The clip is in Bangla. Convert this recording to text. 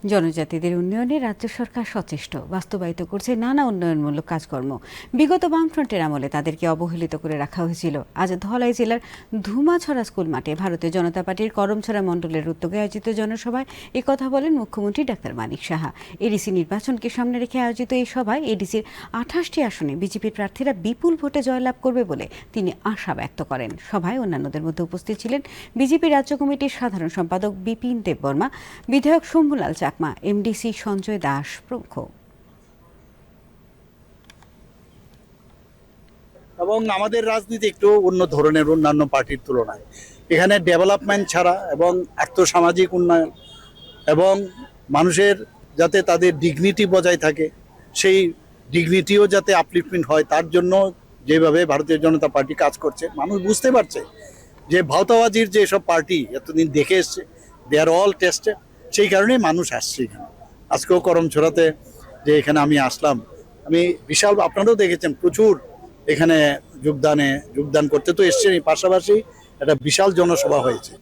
জনজাতিদের উন্নয়নে রাজ্য সরকার সচেষ্ট, বাস্তবায়িত করছে নানা উন্নয়নমূলক কাজকর্ম। বিগত বামফ্রন্টের আমলে তাদেরকে অবহেলিত করে রাখা হয়েছিল। আজ ধলাই জেলার ধুমাছড়া স্কুল মাঠে ভারতীয় জনতা পার্টির করমছড়া মণ্ডলের উদ্যোগে আয়োজিত জনসভায় একথা বলেন মুখ্যমন্ত্রী ডাক্তার মানিক সাহা। এডিসি নির্বাচনকে সামনে রেখে আয়োজিত এই সভায় এডিসির 28টি আসনে বিজেপির প্রার্থীরা বিপুল ভোটে জয়লাভ করবে বলে তিনি আশা ব্যক্ত করেন। সভায় অন্যান্যদের মধ্যে উপস্থিত ছিলেন বিজেপি রাজ্য কমিটির সাধারণ সম্পাদক বিপিন দেববর্মা, বিধায়ক শম্ভুলাল চাকমা, এমডিসি সঞ্জয় দাস প্রমুখ। এবং আমাদের রাজনীতি একটু অন্য ধরনের অন্যান্য পার্টির তুলনায়। এখানে ডেভেলপমেন্ট ছাড়া এবং আর্থসামাজিক উন্নয়ন এবং মানুষের যাতে তাদের ডিগনিটি বজায় থাকে, সেই ডিগনিটিও যাতে আপলিফমেন্ট হয়, তার জন্য যেভাবে ভারতীয় জনতা পার্টি কাজ করছে, মানুষ বুঝতে পারছে যে ভাওতাবাজির যে সব পার্টি এতদিন দেখে এসছে, দে আর অল টেস্টেড। সেই কারণেই মানুষ আসছে এখানে। আজকেও করমছড়াতে যে এখানে আমি আসলাম, আমি বিশাল, আপনারাও দেখেছেন, প্রচুর এখানে যোগদান করতে তো এসছেন, পাশাপাশি একটা বিশাল জনসভা হয়েছে।